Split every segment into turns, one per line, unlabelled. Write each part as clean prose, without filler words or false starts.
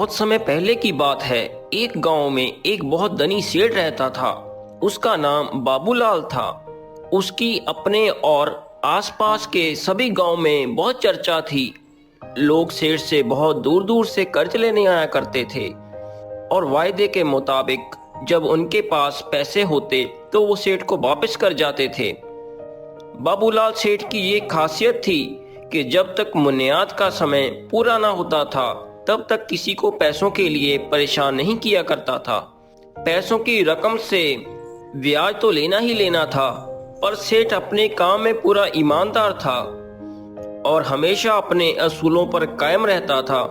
बहुत समय पहले की बात है। एक गांव में एक बहुत धनी सेठ रहता था। उसका नाम बाबूलाल था। उसकी अपने और आसपास के सभी गांव में बहुत चर्चा थी। लोग सेठ से बहुत दूर दूर से कर्ज लेने आया करते थे और वायदे के मुताबिक जब उनके पास पैसे होते तो वो सेठ को वापस कर जाते थे। बाबूलाल सेठ की ये खासियत थी कि जब तक मुनियाद का समय पूरा ना होता था तब तक किसी को पैसों के लिए परेशान नहीं किया करता था। पैसों की रकम से ब्याज तो लेना ही लेना था, पर सेठ अपने काम में पूरा ईमानदार था और हमेशा अपने असूलों पर कायम रहता था।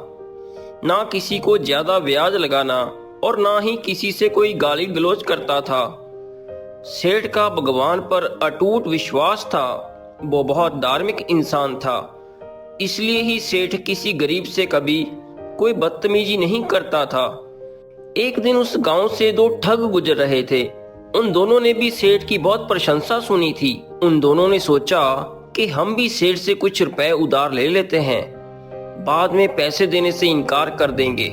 ना किसी को ज्यादा ब्याज लगाना और ना ही किसी से कोई गाली गलौज करता था। सेठ का भगवान पर अटूट विश्वास था। वो बहुत धार्मिक इंसान था, इसलिए ही सेठ किसी गरीब से कभी कोई बदतमीजी नहीं करता था। एक दिन उस गांव से दो ठग गुजर रहे थे। उन दोनों ने भी सेठ की बहुत प्रशंसा सुनी थी। उन दोनों ने सोचा कि हम भी सेठ से कुछ रुपए उधार ले लेते हैं, बाद में पैसे देने से इनकार कर देंगे।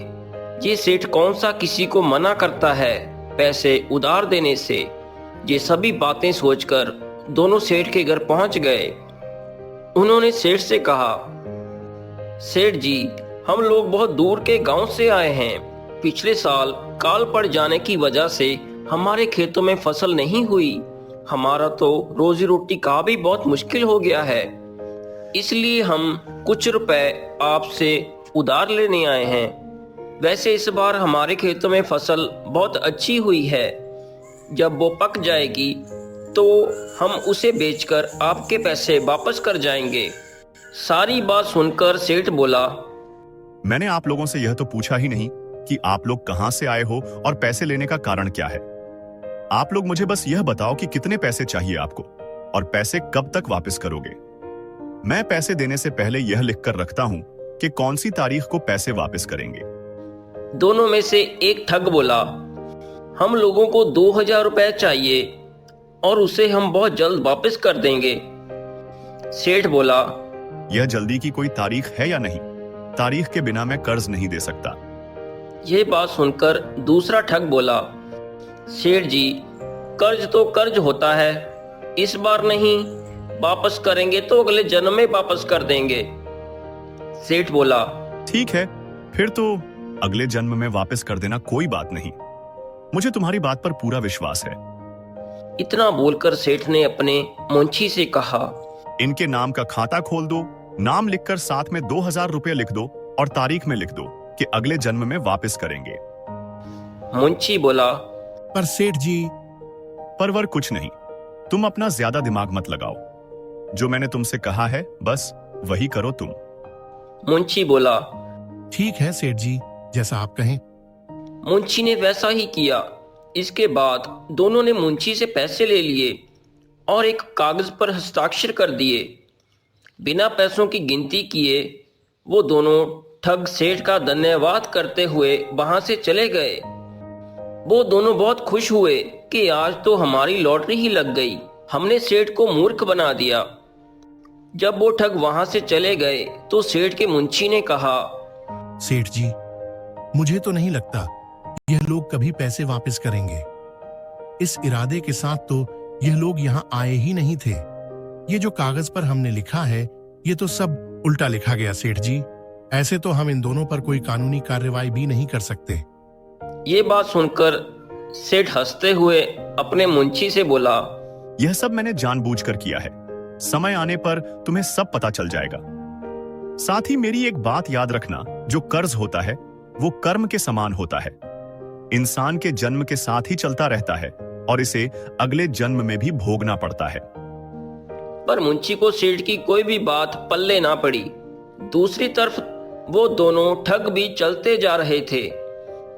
ये सेठ कौन सा किसी को मना करता है पैसे उधार देने से। ये सभी बातें सोचकर दोनों सेठ के घर पहुंच गए। उन्होंने सेठ से कहा, सेठ जी, हम लोग बहुत दूर के गांव से आए हैं। पिछले साल काल पड़ जाने की वजह से हमारे खेतों में फसल नहीं हुई। हमारा तो रोजी रोटी का भी बहुत मुश्किल हो गया है, इसलिए हम कुछ रुपए आपसे उधार लेने आए हैं। वैसे इस बार हमारे खेतों में फसल बहुत अच्छी हुई है। जब वो पक जाएगी तो हम उसे बेचकर आपके पैसे वापस कर जाएंगे। सारी बात सुनकर सेठ बोला,
मैंने आप लोगों से यह तो पूछा ही नहीं कि आप लोग कहां से आए हो और पैसे लेने का कारण क्या है। आप लोग मुझे बस यह बताओ कि कितने पैसे चाहिए आपको और पैसे कब तक वापस करोगे। मैं पैसे देने से पहले यह लिखकर रखता हूं कि कौन सी तारीख को पैसे वापस करेंगे।
दोनों में से एक ठग बोला, हम लोगों को 2000 रुपए चाहिए और उसे हम बहुत जल्द वापस कर देंगे। सेठ बोला,
यह जल्दी की कोई तारीख है या नहीं? तारीख के बिना मैं कर्ज नहीं दे सकता।
यह बात सुनकर दूसरा ठग बोला, सेठ जी, कर्ज तो कर्ज होता है। इस बार नहीं वापस करेंगे तो अगले जन्म में वापस कर देंगे। सेठ बोला,
ठीक है, फिर तो अगले जन्म में वापस कर देना, कोई बात नहीं। मुझे तुम्हारी बात पर पूरा विश्वास है।
इतना बोलकर सेठ ने अपने मुंशी से कहा,
इनके नाम का खाता खोल दो, नाम लिखकर साथ में 2000 रुपए लिख दो और तारीख में लिख दो कि अगले जन्म में वापस करेंगे।
मुंशी बोला,
पर सेठ जी।
परवर कुछ नहीं, तुम अपना ज्यादा दिमाग मत लगाओ। जो मैंने तुमसे कहा है बस वही करो तुम।
मुंशी बोला,
ठीक है सेठ जी, जैसा आप कहें।
मुंशी ने वैसा ही किया। इसके बाद दोनों ने मुंशी से पैसे ले लिए और एक कागज पर हस्ताक्षर कर दिए। बिना पैसों की गिनती किए वो दोनों ठग सेठ का धन्यवाद करते हुए वहां से चले गए। वो दोनों बहुत खुश हुए कि आज तो हमारी लॉटरी ही लग गई, हमने सेठ को मूर्ख बना दिया। जब वो ठग वहां से चले गए तो सेठ के मुंशी ने कहा,
सेठ जी, मुझे तो नहीं लगता यह लोग कभी पैसे वापस करेंगे। इस इरादे के साथ तो यह लोग यहाँ आए ही नहीं थे। ये जो कागज पर हमने लिखा है ये तो सब उल्टा लिखा गया सेठ जी। ऐसे तो हम इन दोनों पर कोई कानूनी कार्रवाई भी नहीं कर सकते।
ये बात सुनकर सेठ हंसते हुए अपने मुंशी से बोला,
यह सब मैंने जानबूझकर किया है। समय आने पर तुम्हें सब पता चल जाएगा। साथ ही मेरी एक बात याद रखना, जो कर्ज होता है वो कर्म के समान होता है। इंसान के जन्म के साथ ही चलता रहता है और इसे अगले जन्म में भी भोगना पड़ता है।
पर मुंशी को सेठ की कोई भी बात पल्ले ना पड़ी। दूसरी तरफ वो दोनों ठग भी चलते जा रहे थे।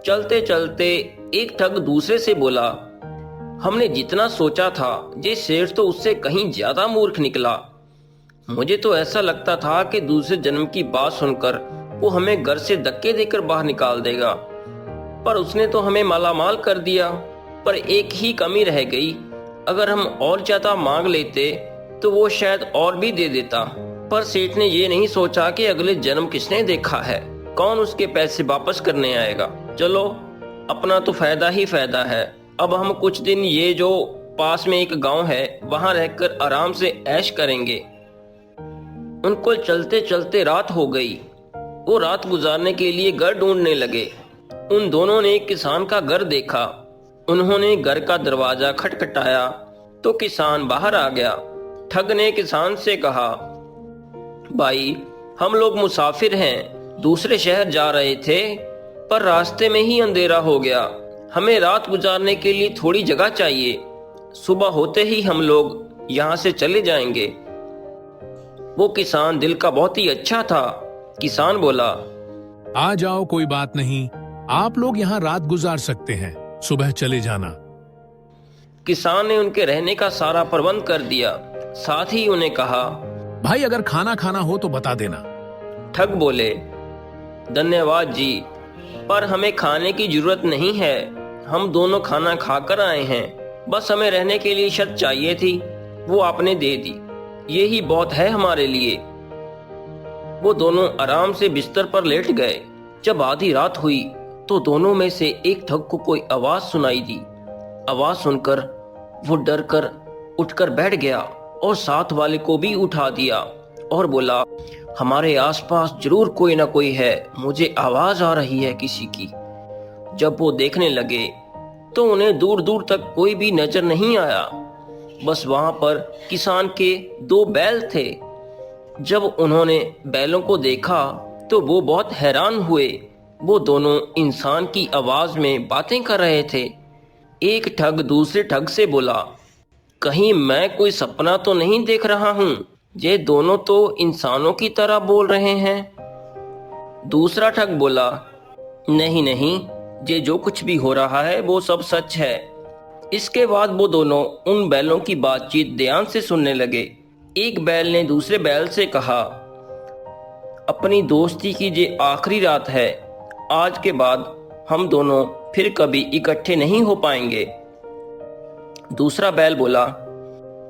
चलते चलते एक ठग दूसरे से बोला, हमने जितना सोचा था ये सेठ तो उससे कहीं ज्यादा मूर्ख निकला। मुझे तो ऐसा लगता था कि दूसरे जन्म की बात सुनकर वो हमें घर से धक्के देकर बाहर निकाल देगा, पर उसने तो हमें मालामाल कर दिया। पर एक ही कमी रह गई, अगर हम और ज्यादा मांग लेते तो वो शायद और भी दे देता। पर सेठ ने ये नहीं सोचा कि अगले जन्म किसने देखा है। कौन उसके पैसे वापस करने आएगा। चलो, अपना तो फायदा ही फायदा है। अब हम कुछ दिन ये जो पास में एक गांव है वहां रहकर आराम से ऐश करेंगे। उनको चलते चलते रात हो गई। वो रात गुजारने के लिए घर ढूंढने लगे। उन दोनों ने एक किसान का घर देखा। उन्होंने घर का दरवाजा खटखटाया तो किसान बाहर आ गया। ठग ने किसान से कहा, भाई, हम लोग मुसाफिर हैं, दूसरे शहर जा रहे थे, पर रास्ते में ही अंधेरा हो गया। हमें रात गुजारने के लिए थोड़ी जगह चाहिए। सुबह होते ही हम लोग यहाँ से चले जाएंगे। वो किसान दिल का बहुत ही अच्छा था। किसान बोला,
आ जाओ, कोई बात नहीं, आप लोग यहाँ रात गुजार सकते हैं, सुबह चले जाना।
किसान ने उनके रहने का सारा प्रबंध कर दिया। साथ ही उन्हें कहा,
भाई, अगर खाना खाना हो तो बता देना।
ठग बोले, धन्यवाद जी, पर हमें खाने की जरूरत नहीं है। हम दोनों खाना खाकर आए हैं, बस हमें रहने के लिए छत चाहिए थी, वो आपने दे दी, यही बहुत है हमारे लिए। वो दोनों आराम से बिस्तर पर लेट गए। जब आधी रात हुई तो दोनों में से एक ठग को कोई आवाज सुनाई दी। आवाज सुनकर वो डर कर उठकर बैठ गया और साथ वाले को भी उठा दिया और बोला, हमारे आसपास जरूर कोई ना कोई है, मुझे आवाज आ रही है किसी की। जब वो देखने लगे तो उन्हें दूर दूर तक कोई भी नजर नहीं आया, बस वहां पर किसान के 2 बैल थे। जब उन्होंने बैलों को देखा तो वो बहुत हैरान हुए। वो दोनों इंसान की आवाज में बातें कर रहे थे। एक ठग दूसरे ठग से बोला, कहीं मैं कोई सपना तो नहीं देख रहा हूँ, ये दोनों तो इंसानों की तरह बोल रहे हैं। दूसरा ठग बोला, नहीं नहीं, ये जो कुछ भी हो रहा है वो सब सच है। इसके बाद वो दोनों उन बैलों की बातचीत ध्यान से सुनने लगे। एक बैल ने दूसरे बैल से कहा, अपनी दोस्ती की ये आखिरी रात है, आज के बाद हम दोनों फिर कभी इकट्ठे नहीं हो पाएंगे। दूसरा बैल बोला,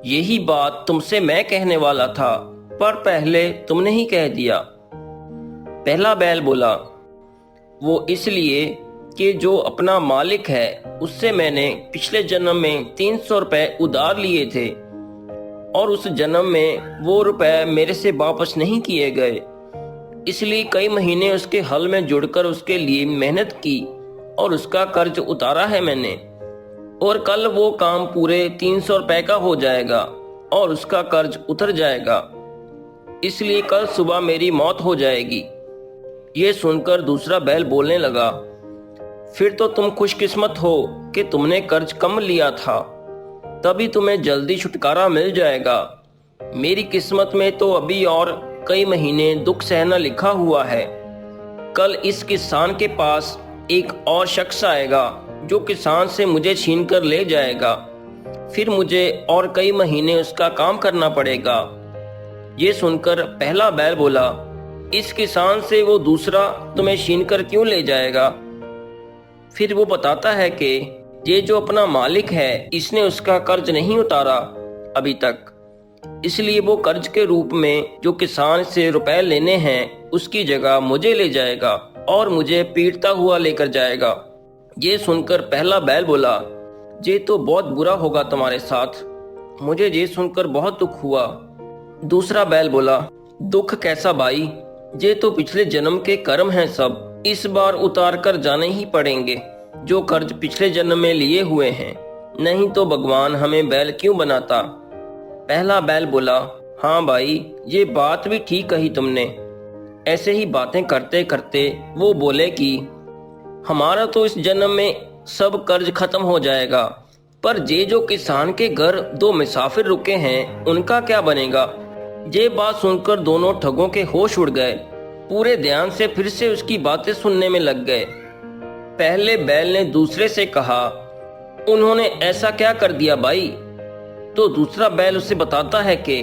यही बात तुमसे मैं कहने वाला था, पर पहले तुमने ही कह दिया। पहला बैल बोला, वो इसलिए कि जो अपना मालिक है उससे मैंने पिछले जन्म में 300 रुपए उधार लिए थे और उस जन्म में वो रुपए मेरे से वापस नहीं किए गए, इसलिए कई महीने उसके हल में जुड़कर उसके लिए मेहनत की और उसका कर्ज उतारा है मैंने। और कल वो काम पूरे 300 रुपए का हो जाएगा और उसका कर्ज उतर जाएगा, इसलिए कल सुबह मेरी मौत हो जाएगी। ये सुनकर दूसरा बैल बोलने लगा, फिर तो तुम खुशकिस्मत हो कि तुमने कर्ज कम लिया था, तभी तुम्हें जल्दी छुटकारा मिल जाएगा। मेरी किस्मत में तो अभी और कई महीने दुख सहना लिखा हुआ है। कल इस किसान के पास एक और शख्स आएगा जो किसान से मुझे छीन कर ले जाएगा, फिर मुझे और कई महीने उसका काम करना पड़ेगा। ये सुनकर पहला बैल बोला, इस किसान से वो दूसरा तुम्हें छीन कर क्यों ले जाएगा? फिर वो बताता है कि ये जो अपना मालिक है इसने उसका कर्ज नहीं उतारा अभी तक, इसलिए वो कर्ज के रूप में जो किसान से रुपए लेने हैं उसकी जगह मुझे ले जाएगा और मुझे पीटता हुआ लेकर जाएगा। ये सुनकर पहला बैल बोला, ये तो बहुत बुरा होगा तुम्हारे साथ, मुझे ये सुनकर बहुत दुख हुआ। दूसरा बैल बोला, दुख कैसा भाई, ये तो पिछले जन्म के कर्म हैं सब, इस बार उतार कर जाने ही पड़ेंगे जो कर्ज पिछले जन्म में लिए हुए हैं, नहीं तो भगवान हमें बैल क्यों बनाता। पहला बैल बोला, हाँ भाई, ये बात भी ठीक कही तुमने। ऐसे ही बातें करते करते वो बोले कि हमारा तो इस जन्म में सब कर्ज खत्म हो जाएगा, पर ये जो किसान के घर 2 मुसाफिर रुके हैं उनका क्या बनेगा। ये बात सुनकर दोनों ठगों के होश उड़ गए, पूरे ध्यान से फिर से उसकी बातें सुनने में लग गए। पहले बैल ने दूसरे से कहा, उन्होंने ऐसा क्या कर दिया भाई? तो दूसरा बैल उसे बताता है कि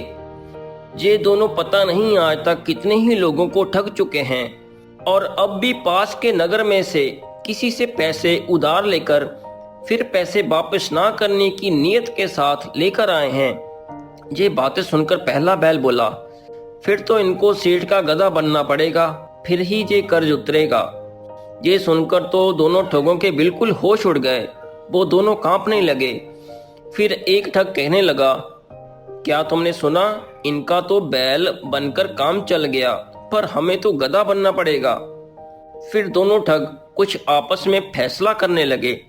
ये दोनों पता नहीं आज तक कितने ही लोगों को ठग चुके हैं और अब भी पास के नगर में से किसी से पैसे उधार लेकर फिर पैसे वापस ना करने की नीयत के साथ लेकर आए हैं। ये बातें सुनकर पहला बैल बोला, फिर तो इनको सेठ का गधा बनना पड़ेगा, फिर ही ये कर्ज उतरेगा। ये सुनकर तो दोनों ठगों के बिल्कुल होश उड़ गए। वो दोनों कांपने लगे। फिर एक ठग कहने लगा, क्या तुमने सुना? इनका तो बैल बनकर काम चल गया, पर हमें तो गधा बनना पड़ेगा। फिर दोनों ठग कुछ आपस में फैसला करने लगे।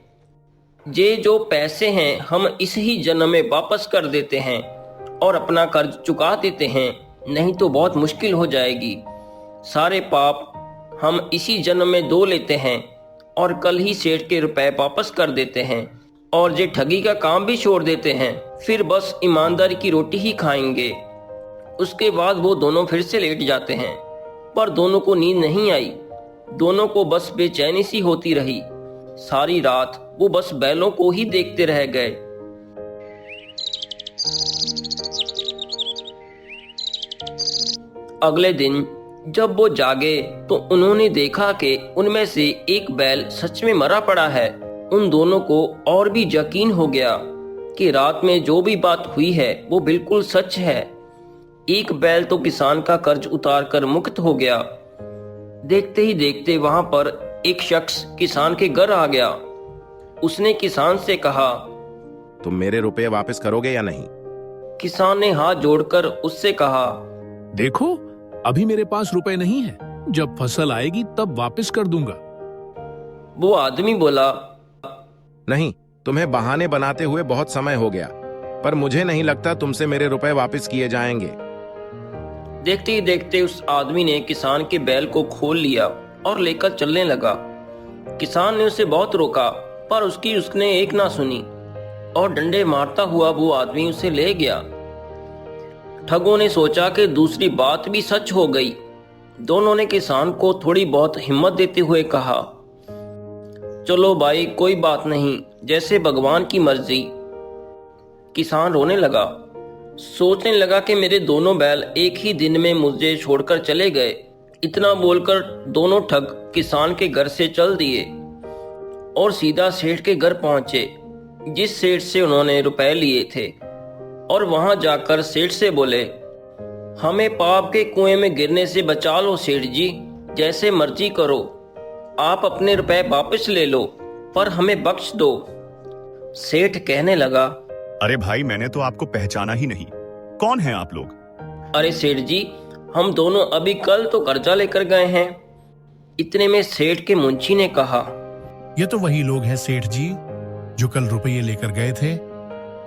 ये जो पैसे हैं हम इस ही जन्म में वापस कर देते हैं और अपना कर्ज चुका देते हैं, नहीं तो बहुत मुश्किल हो जाएगी। सारे पाप हम इसी जन्म में धो लेते हैं और कल ही सेठ के रुपए वापस कर देते हैं और ये ठगी का काम भी छोड़ देते हैं। फिर बस ईमानदारी की रोटी ही खाएंगे। उसके बाद वो दोनों फिर से लेट जाते हैं, पर दोनों को नींद नहीं आई। दोनों को बस बेचैनी सी होती रही। सारी रात वो बस बैलों को ही देखते रह गए। अगले दिन जब वो जागे तो उन्होंने देखा कि उनमें से एक बैल सच में मरा पड़ा है। उन दोनों को और भी यकीन हो गया कि रात में जो भी बात हुई है वो बिल्कुल सच है। एक बैल तो किसान का कर्ज उतार कर मुक्त हो गया। देखते ही देखते वहां पर एक शख्स किसान के घर आ गया। उसने किसान से कहा,
तुम मेरे रुपए वापस करोगे या नहीं?
किसान ने हाथ जोड़कर उससे कहा,
देखो, अभी मेरे पास रुपए नहीं है, जब फसल आएगी तब वापस कर दूंगा।
वो आदमी बोला,
नहीं, तुम्हें बहाने बनाते हुए बहुत समय हो गया, पर मुझे नहीं लगता तुमसे मेरे रुपए वापस किए जाएंगे।
देखते ही देखते उस आदमी ने किसान के बैल को खोल लिया और लेकर चलने लगा। किसान ने उसे बहुत रोका, पर उसने एक ना सुनी और डंडे मारता हुआ वो आदमी उसे ले गया। ठगों ने सोचा कि दूसरी बात भी सच हो गई। दोनों ने किसान को थोड़ी बहुत हिम्मत देते हुए कहा, चलो भाई, कोई बात नहीं, जैसे भगवान की मर्जी। किसान रोने लगा, सोचने लगा कि मेरे दोनों बैल एक ही दिन में मुझे छोड़कर चले गए। इतना बोलकर दोनों ठग किसान के घर से चल दिए और सीधा सेठ के घर पहुंचे, जिस सेठ से उन्होंने रुपए लिए थे। और वहां जाकर सेठ से बोले, हमें पाप के कुएं में गिरने से बचा लो सेठ जी, जैसे मर्जी करो, आप अपने रुपए वापस ले लो, पर हमें बख्श दो। सेठ कहने लगा,
अरे भाई, मैंने तो आपको पहचाना ही नहीं। कौन हैं आप लोग?
अरे सेठ जी, हम दोनों अभी कल तो कर्जा लेकर गए हैं। इतने में सेठ के मुंशी ने कहा,
ये तो वही लोग हैं सेठ जी जो कल रुपये लेकर गए थे।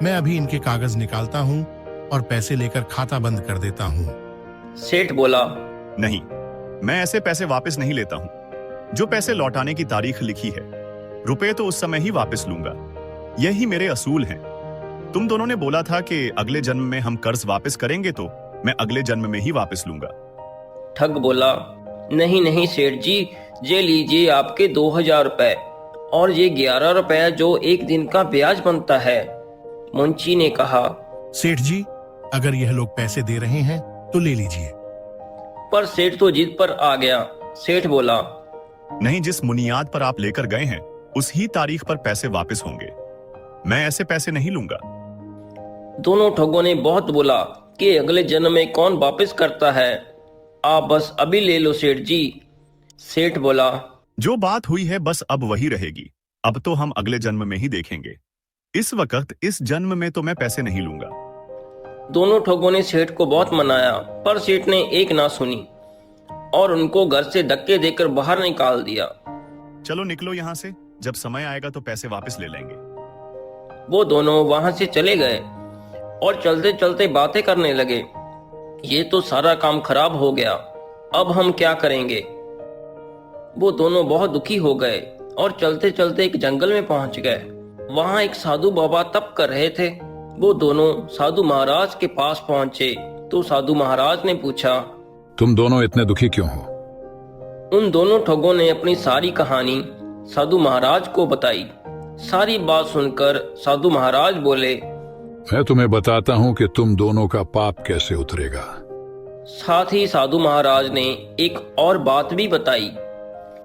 मैं अभी इनके कागज निकालता हूँ और पैसे लेकर खाता बंद कर देता हूँ।
सेठ बोला,
नहीं, मैं ऐसे पैसे वापस नहीं लेता हूँ। जो पैसे लौटाने की तारीख लिखी है, रुपए तो उस समय ही वापस लूंगा। यही मेरे असूल हैं। तुम दोनों ने बोला था कि अगले जन्म में हम कर्ज वापस करेंगे, तो मैं अगले जन्म में ही वापस लूंगा।
ठग बोला, नहीं नहीं सेठ जी, ये लीजिए आपके 2000 रुपए और ये 11 रुपए जो एक दिन का ब्याज बनता है। मुंशी ने कहा,
सेठ जी, अगर यह लोग पैसे दे रहे हैं तो ले लीजिए।
पर सेठ तो जिद पर आ गया। सेठ बोला,
नहीं, जिस बुनियाद पर आप लेकर गए हैं उस ही तारीख पर पैसे वापस होंगे। मैं ऐसे पैसे नहीं लूंगा।
दोनों ठगों ने बहुत बोला कि अगले जन्म में कौन वापस करता है, आप बस अभी ले लो सेठ जी। सेठ बोला,
जो बात हुई है बस अब वही रहेगी। अब तो हम अगले जन्म में ही देखेंगे। इस वक्त इस जन्म में तो मैं पैसे नहीं लूंगा।
दोनों ठगों ने सेठ को बहुत मनाया, पर सेठ ने एक ना सुनी और उनको घर से धक्के देकर बाहर निकाल दिया।
चलो निकलो यहाँ से, जब समय आएगा तो पैसे वापस ले लेंगे।
वो दोनों वहां से चले गए और चलते चलते बातें करने लगे। ये तो सारा काम खराब हो गया, अब हम क्या करेंगे। वो दोनों बहुत दुखी हो गए और चलते चलते एक जंगल में पहुंच गए। वहां एक साधु बाबा तप कर रहे थे। वो दोनों साधु महाराज के पास पहुंचे तो साधु महाराज ने पूछा,
तुम दोनों इतने दुखी क्यों हो?
उन दोनों ठगों ने अपनी सारी कहानी साधु महाराज को बताई। सारी बात सुनकर साधु महाराज बोले,
मैं तुम्हें बताता हूँ कि तुम दोनों का पाप कैसे उतरेगा।
साथ ही साधु महाराज ने एक और बात भी बताई।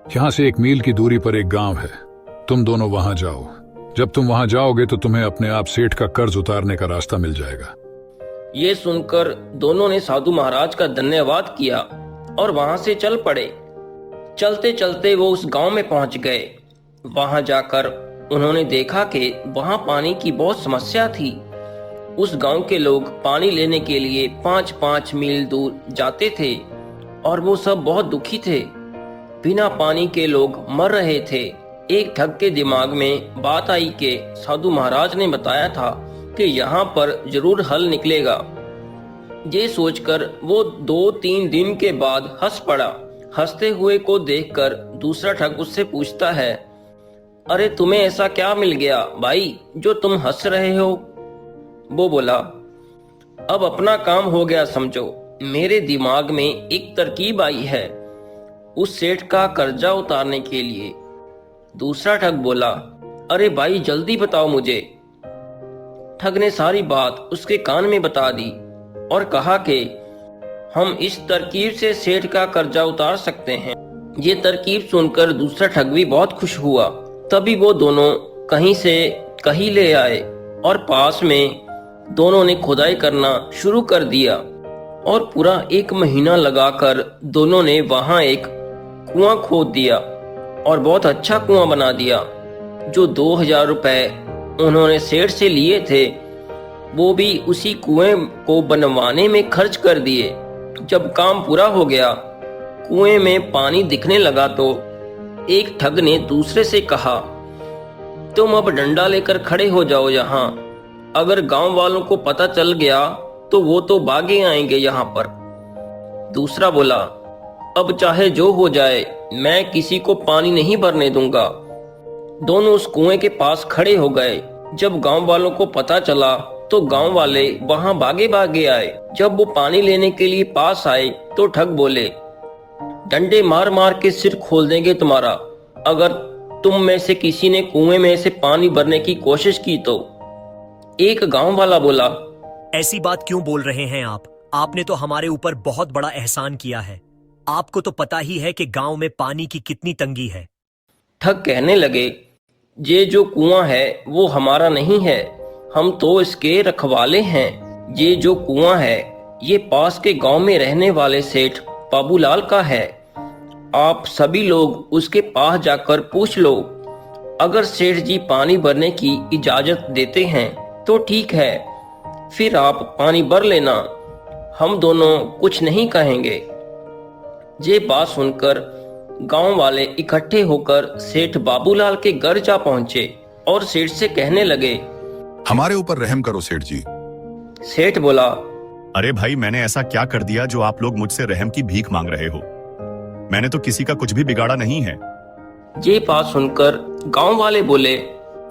यहाँ से 1 मील की दूरी पर एक गांव है, तुम दोनों वहां जाओ। जब तुम वहां जाओगे तो तुम्हें अपने आप सेठ का कर्ज उतारने का रास्ता मिल जाएगा।
ये सुनकर दोनों ने साधु महाराज का धन्यवाद किया और वहां से चल पड़े। चलते चलते वो उस गांव में पहुंच गए। वहां जाकर उन्होंने देखा कि वहां पानी की बहुत समस्या थी। उस गांव के लोग पानी लेने के लिए 5-5 मील दूर जाते थे और वो सब बहुत दुखी थे। बिना पानी के लोग मर रहे थे। एक ठग के दिमाग में बात आई कि साधु महाराज ने बताया था कि यहाँ पर जरूर हल निकलेगा। ये सोचकर वो 2-3 दिन के बाद हंस पड़ा। हंसते हुए को देखकर दूसरा ठग उससे पूछता है, अरे तुम्हें ऐसा क्या मिल गया भाई जो तुम हंस रहे हो? वो बोला, अब अपना काम हो गया समझो। मेरे दिमाग में एक तरकीब आई है उस सेठ का कर्जा उतारने के लिए। दूसरा ठग बोला, अरे भाई जल्दी बताओ मुझे। ठग ने सारी बात उसके कान में बता दी और कहा कि हम इस तरकीब से सेठ का कर्जा उतार सकते हैं। ये तरकीब सुनकर दूसरा ठग भी बहुत खुश हुआ। तभी वो दोनों कहीं से कहीं ले आए और पास में दोनों ने खुदाई करना शुरू कर दिया और पूरा 1 महीना लगाकर दोनों ने वहां एक कुआं खोद दिया और बहुत अच्छा कुआं बना दिया। जो 2000 रुपए उन्होंने सेठ से लिए थे वो भी उसी कुएं को बनवाने में खर्च कर दिए। जब काम पूरा हो गया, कुएं में पानी दिखने लगा तो एक ठग ने दूसरे से कहा, तुम अब डंडा लेकर खड़े हो जाओ यहाँ। अगर गांव वालों को पता चल गया तो वो तो भागे आएंगे यहाँ पर। दूसरा बोला, अब चाहे जो हो जाए मैं किसी को पानी नहीं भरने दूंगा। दोनों उस कुएं के पास खड़े हो गए। जब गांव वालों को पता चला तो गांव वाले वहां भागे भागे आए। जब वो पानी लेने के लिए पास आए तो ठग बोले, डंडे मार मार के सिर खोल देंगे तुम्हारा अगर तुम में से किसी ने कुएं में से पानी भरने की कोशिश की तो। एक गांव वाला बोला,
ऐसी बात क्यों बोल रहे हैं आप? आपने तो हमारे ऊपर बहुत बड़ा एहसान किया है। आपको तो पता ही है कि गांव में पानी की कितनी तंगी है।
ठग कहने लगे, ये जो कुआं है वो हमारा नहीं है, हम तो इसके रखवाले हैं। ये जो कुआं है ये पास के गांव में रहने वाले सेठ बाबूलाल का है। आप सभी लोग उसके पास जाकर पूछ लो। अगर सेठ जी पानी भरने की इजाजत देते हैं तो ठीक है, फिर आप पानी भर लेना, हम दोनों कुछ नहीं कहेंगे। ये बात सुनकर गांव वाले इकट्ठे होकर सेठ बाबूलाल के घर जा पहुंचे और सेठ से कहने लगे,
हमारे ऊपर रहम करो सेठ जी।
सेठ बोला,
अरे भाई मैंने ऐसा क्या कर दिया जो आप लोग मुझसे रहम की भीख मांग रहे हो? मैंने तो किसी का कुछ भी बिगाड़ा नहीं है।
ये बात सुनकर गांव वाले बोले,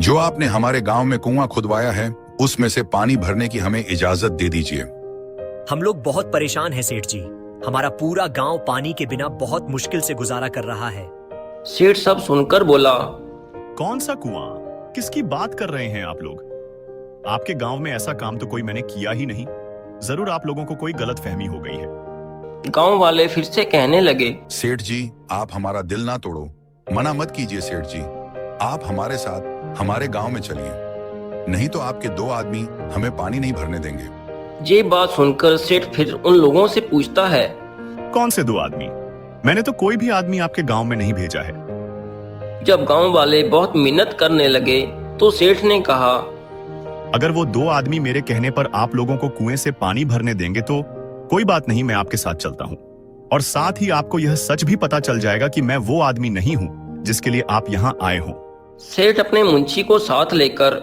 जो आपने हमारे गांव में कुआं खुदवाया है उसमें से पानी भरने की हमें इजाजत दे दीजिए।
हम लोग बहुत परेशान हैं सेठ जी। हमारा पूरा गांव पानी के बिना बहुत मुश्किल से गुजारा कर रहा है।
सेठ सब सुनकर बोला,
कौन सा कुआं? किसकी बात कर रहे हैं आप लोग? आपके गांव में ऐसा काम तो कोई मैंने किया ही नहीं। जरूर आप लोगों को कोई गलतफहमी हो गई है।
गांव वाले फिर से कहने लगे,
सेठ जी आप हमारा दिल ना तोड़ो, मना मत कीजिए सेठ जी। आप हमारे साथ हमारे गांव में चलिए, नहीं तो आपके 2 आदमी हमें पानी नहीं भरने देंगे।
ये बात सुनकर सेठ फिर उन लोगों से पूछता है,
कौन से 2 आदमी? मैंने तो कोई भी आदमी आपके गांव में नहीं भेजा है।
जब गांव वाले बहुत मिन्नत करने लगे तो सेठ ने कहा,
अगर वो 2 आदमी मेरे कहने पर आप लोगों को कुएं से पानी भरने देंगे तो कोई बात नहीं, मैं आपके साथ चलता हूँ। और साथ ही आपको यह सच भी पता चल जाएगा कि मैं वो आदमी नहीं हूँ जिसके लिए आप यहाँ आए हो।
सेठ अपने मुंशी को साथ लेकर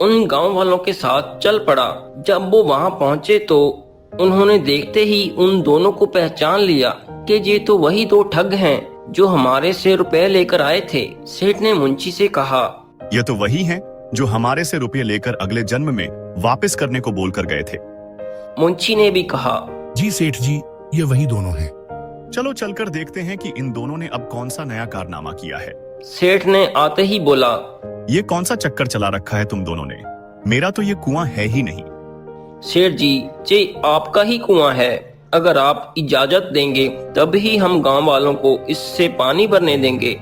उन गांव वालों के साथ चल पड़ा। जब वो वहां पहुंचे तो उन्होंने देखते ही उन दोनों को पहचान लिया कि ये तो वही 2 ठग हैं जो हमारे से रुपए लेकर आए थे। सेठ ने मुंशी से कहा,
यह तो वही हैं जो हमारे से रुपये लेकर अगले जन्म में वापस करने को बोलकर गए थे।
मुंशी ने भी कहा,
जी सेठ जी, ये वही दोनों हैं।
चलो चलकर देखते हैं कि इन दोनों ने अब कौन सा नया कारनामा किया है।
सेठ ने आते ही बोला,
ये कौन सा चक्कर चला रखा है तुम दोनों ने? मेरा तो ये कुआं है ही नहीं।
सेठ जी, ये आपका ही कुआं है। अगर आप इजाजत देंगे तब ही हम गांव वालों को इससे पानी भरने देंगे।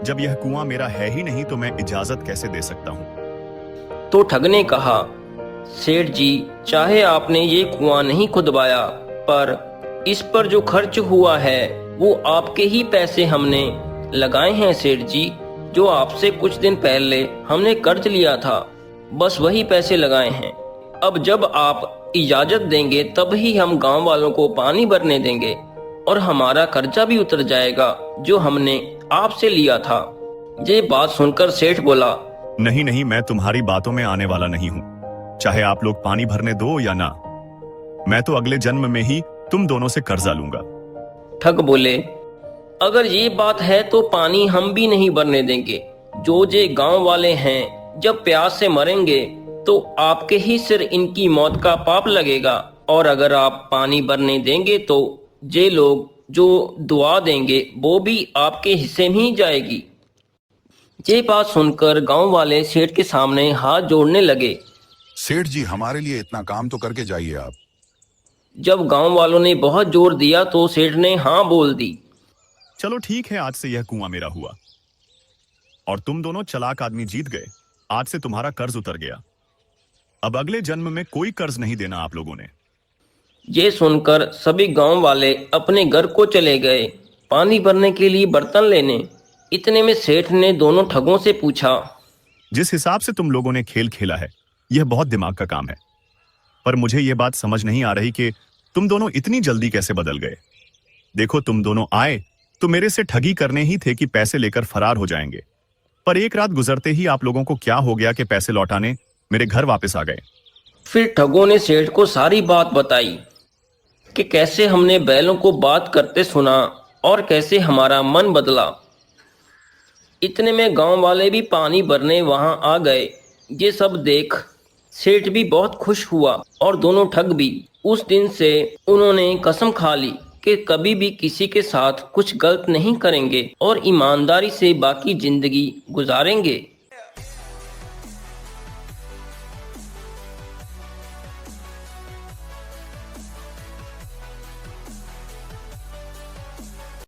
जब यह कुआं मेरा है ही नहीं तो मैं इजाजत कैसे दे सकता हूँ?
तो ठग ने कहा, सेठ जी, चाहे आपने ये कुआं नहीं खुदवाया पर इस पर जो खर्च हुआ है वो आपके ही पैसे हमने लगाए हैं सेठ जी। जो आपसे कुछ दिन पहले हमने कर्ज लिया था, बस वही पैसे लगाए हैं। अब जब आप इजाजत देंगे तब ही हम गांव वालों को पानी भरने देंगे और हमारा कर्जा भी उतर जाएगा जो हमने आपसे लिया था। ये बात सुनकर सेठ बोला,
नहीं नहीं, मैं तुम्हारी बातों में आने वाला नहीं हूँ। चाहे आप लोग पानी भरने दो या ना, मैं तो अगले जन्म में ही तुम दोनों से कर्जा लूंगा।
ठग बोले, अगर ये बात है तो पानी हम भी नहीं भरने देंगे। जो जे गांव वाले हैं जब प्यास से मरेंगे तो आपके ही सिर इनकी मौत का पाप लगेगा, और अगर आप पानी भरने देंगे तो जे लोग जो दुआ देंगे वो भी आपके हिस्से में ही जाएगी। ये बात सुनकर गांव वाले सेठ के सामने हाथ जोड़ने लगे।
सेठ जी, हमारे लिए इतना काम तो करके जाइए आप।
जब गांव वालों ने बहुत जोर दिया तो सेठ ने हाँ बोल दी।
चलो ठीक है, आज से यह कुआं मेरा हुआ और तुम दोनों चालाक आदमी जीत गए। आज से तुम्हारा कर्ज उतर गया। अब अगले जन्म में कोई कर्ज नहीं देना आप लोगों ने।
ये सुनकर सभी गांव वाले अपने घर को चले गए पानी भरने के लिए बर्तन लेने। इतने में सेठ ने दोनों ठगों से पूछा,
जिस हिसाब से तुम लोगों ने खेल खेला है, यह बहुत दिमाग का काम है, पर मुझे यह बात समझ नहीं आ रही कि तुम दोनों इतनी जल्दी कैसे बदल गए। देखो, तुम दोनों आए तो मेरे से ठगी करने ही थे कि पैसे लेकर फरार हो जाएंगे, पर एक रात गुजरते ही आप लोगों को क्या हो गया कि पैसे लौटाने मेरे घर वापस आ गए।
फिर ठगों ने सेठ को सारी बात बताई कि कैसे हमने बैलों को बात करते सुना और कैसे हमारा मन बदला। इतने में गांव वाले भी पानी भरने वहां आ गए। ये सब देख सेठ भी बहुत खुश हुआ और दोनों ठग भी। उस दिन से उन्होंने कसम खा ली कि कभी भी किसी के साथ कुछ गलत नहीं करेंगे और ईमानदारी से बाकी जिंदगी गुजारेंगे।